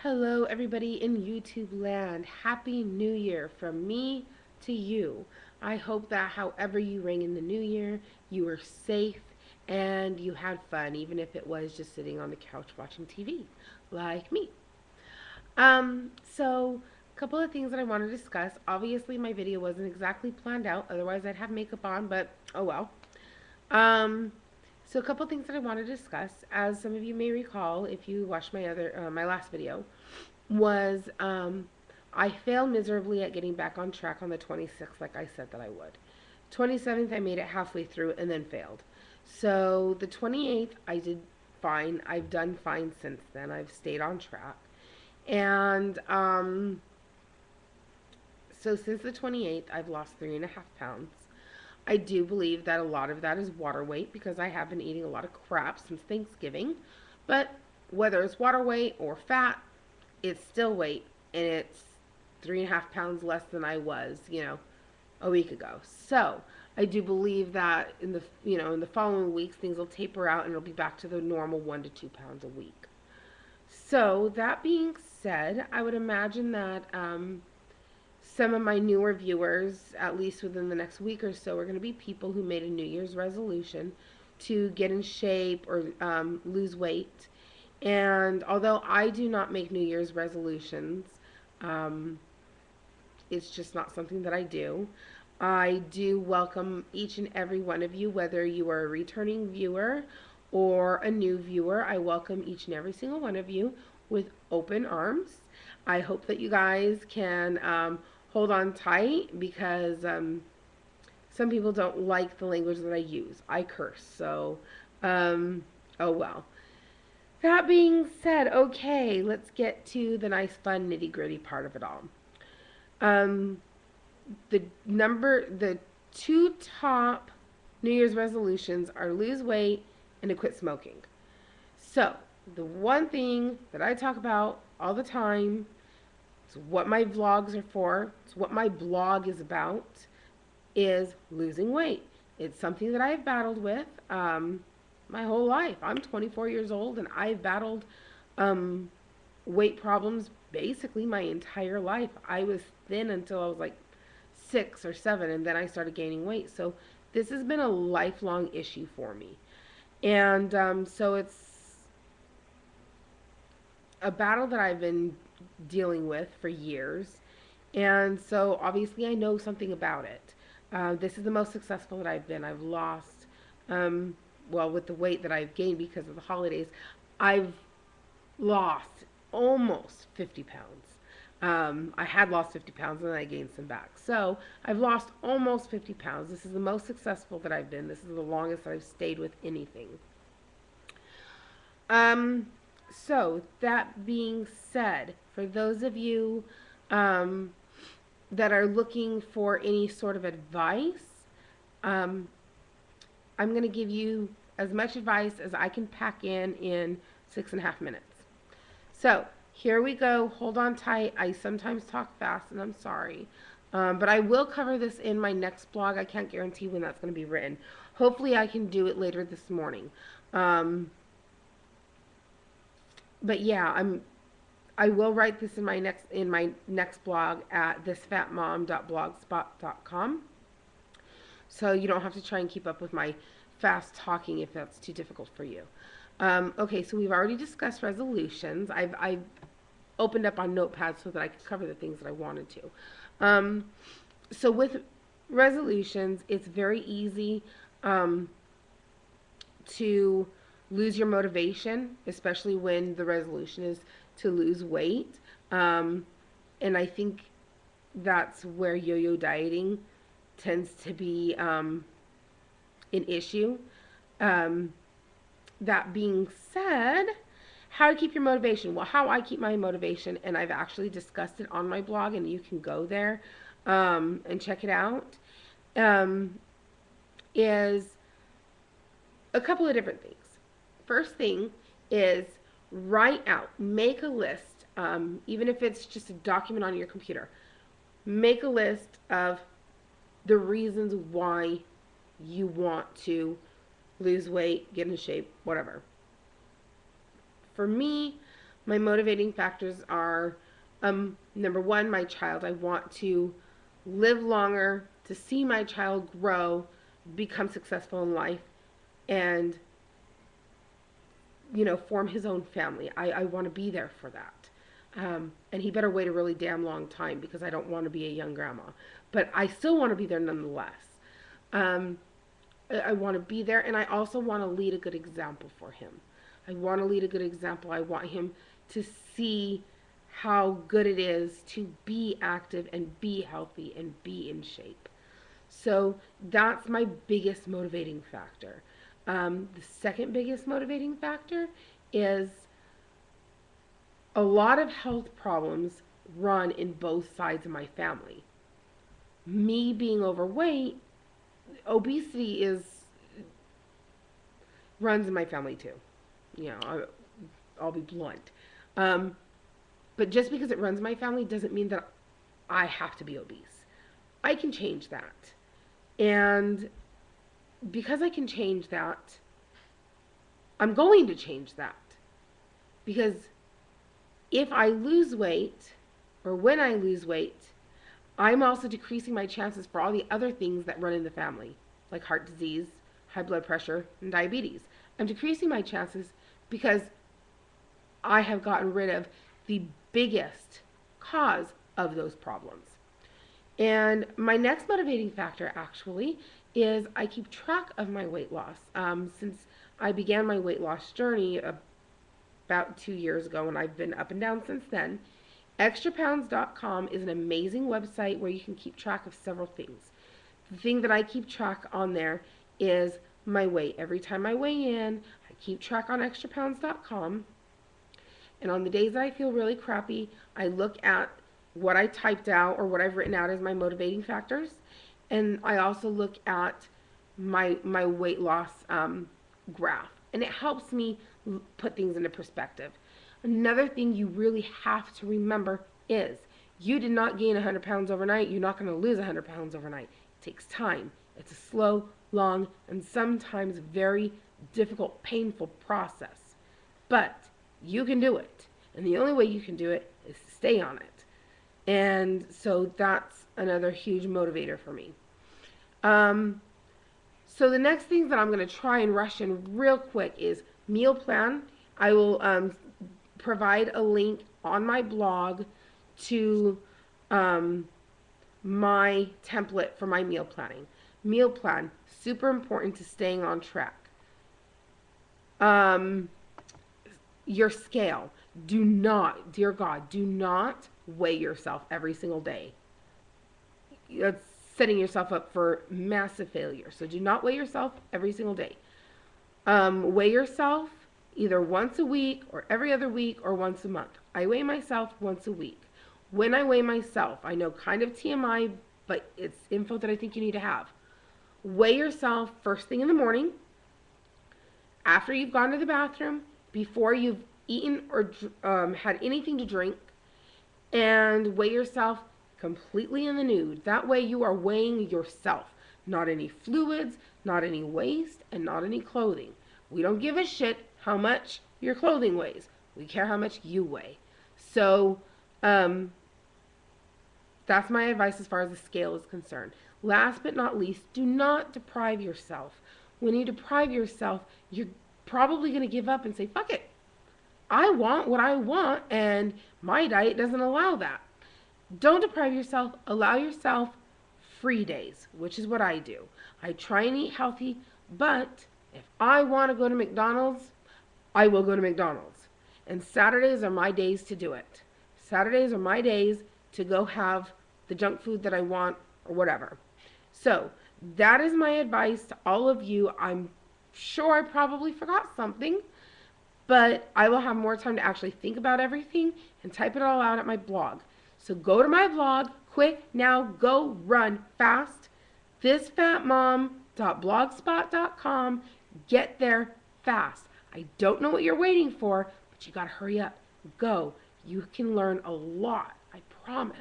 Hello, everybody in YouTube land. Happy New Year from me to you. I hope that however you rang in the new year, you were safe and you had fun, even if it was just sitting on the couch watching TV, like me. So a couple of things that I want to discuss. Obviously, my video wasn't exactly planned out, otherwise, I'd have makeup on, but oh well. Um, so a couple things that I want to discuss, as some of you may recall, if you watched my last video, was I failed miserably at getting back on track on the 26th, like I said that I would. 27th, I made it halfway through and then failed. So the 28th, I did fine. I've done fine since then. I've stayed on track. And so since the 28th, I've lost 3.5 pounds. I do believe that a lot of that is water weight because I have been eating a lot of crap since Thanksgiving. But whether it's water weight or fat, it's still weight, and it's 3.5 pounds less than I was, a week ago. So I do believe that in the following weeks things will taper out and it'll be back to the normal 1 to 2 pounds a week. So that being said, I would imagine that some of my newer viewers, at least within the next week or so, are going to be people who made a New Year's resolution to get in shape or lose weight. And although I do not make New Year's resolutions, um, it's just not something that I do. I do welcome each and every one of you, whether you are a returning viewer or a new viewer. I welcome each and every single one of you with open arms. I hope that you guys can hold on tight because some people don't like the language that I use. I curse, so oh well. That being said, okay, let's get to the nice, fun, nitty gritty part of it all. Um, the two top New Year's resolutions are lose weight and to quit smoking. So, the one thing that I talk about all the time, it's what my vlogs are for, it's what my blog is about, is losing weight. It's something that I've battled with my whole life. I'm 24 years old and I've battled um, weight problems basically my entire life. I was thin until I was like 6 or 7, and then I started gaining weight. So this has been a lifelong issue for me. And so it's a battle that I've been dealing with for years. And so obviously I know something about it. This is the most successful that I've been. I've lost, well, with the weight that I've gained because of the holidays, I've lost almost 50 pounds. I had lost 50 pounds and then I gained some back. So I've lost almost 50 pounds. This is the most successful that I've been. This is the longest I've stayed with anything. Um, so that being said, for those of you that are looking for any sort of advice, um, I'm going to give you as much advice as I can pack in 6.5 minutes. So here we go. Hold on tight. I sometimes talk fast, and I'm sorry. But I will cover this in my next blog. I can't guarantee when that's going to be written. Hopefully I can do it later this morning. But yeah, I will write this in my next blog at ThisFatMom.blogspot.com. So you don't have to try and keep up with my fast talking if that's too difficult for you. Okay, so we've already discussed resolutions. I've opened up on Notepad so that I could cover the things that I wanted to. So with resolutions, it's very easy to lose your motivation, especially when the resolution is to lose weight. And I think that's where yo-yo dieting tends to be an issue. That being said, how to keep your motivation? Well, how I keep my motivation, and I've actually discussed it on my blog, and you can go there and check it out, is a couple of different things. First thing is write out, make a list, even if it's just a document on your computer. Make a list of the reasons why you want to lose weight, get in shape, whatever. For me, My motivating factors are, number one, my child. I want to live longer, to see my child grow, become successful in life, and form his own family. I want to be there for that. And he better wait a really damn long time because I don't want to be a young grandma. But I still want to be there nonetheless. Um, I want to be there, and I also want to lead a good example for him. I want to lead a good example. I want him to see how good it is to be active and be healthy and be in shape. So that's my biggest motivating factor. The second biggest motivating factor is a lot of health problems run in both sides of my family. Me being overweight, obesity is runs in my family too. I'll be blunt. Um, but just because it runs in my family doesn't mean that I have to be obese. I can change that. And because I can change that, I'm going to change that. Because if I lose weight, or when I lose weight, I'm also decreasing my chances for all the other things that run in the family, like heart disease, high blood pressure, and diabetes. I'm decreasing my chances because I have gotten rid of the biggest cause of those problems. And my next motivating factor actually is I keep track of my weight loss. Since I began my weight loss journey about 2 years ago, and I've been up and down since then, extrapounds.com is an amazing website where you can keep track of several things. The thing that I keep track on there is my weight. Every time I weigh in, I keep track on extrapounds.com. And on the days that I feel really crappy, I look at what I typed out or what I've written out as my motivating factors. And I also look at my weight loss graph. And it helps me put things into perspective. Another thing you really have to remember is you did not gain 100 pounds overnight. You're not going to lose 100 pounds overnight. It takes time. It's a slow, long, and sometimes very difficult, painful process. But you can do it. And the only way you can do it is to stay on it. And so that's another huge motivator for me. So the next thing that I'm going to try and rush in real quick is meal plan. I will provide a link on my blog to my template for my meal planning. Meal plan, super important to staying on track. Your scale. Do not, dear God, do not weigh yourself every single day. That's setting yourself up for massive failure. So do not weigh yourself every single day. Weigh yourself either once a week or every other week or once a month. I weigh myself once a week. When I weigh myself, I know kind of TMI, but it's info that I think you need to have. Weigh yourself first thing in the morning, after you've gone to the bathroom, before you've eaten or had anything to drink, and weigh yourself completely in the nude. That way you are weighing yourself, not any fluids, not any waste, and not any clothing. We don't give a shit how much your clothing weighs. We care how much you weigh. So that's my advice as far as the scale is concerned. Last but not least, do not deprive yourself. When you deprive yourself, you're probably going to give up and say, fuck it. I want what I want, and my diet doesn't allow that. Don't deprive yourself. Allow yourself free days, which is what I do. I try and eat healthy, but if I want to go to McDonald's, I will go to McDonald's. And Saturdays are my days to do it. Saturdays are my days to go have the junk food that I want or whatever. So that is my advice to all of you. I'm sure I probably forgot something, but I will have more time to actually think about everything and type it all out at my blog. So go to my blog, quick, now, go, run, fast, ThisFatMom.blogspot.com. Get there fast. I don't know what you're waiting for, but you gotta hurry up. Go. You can learn a lot, I promise.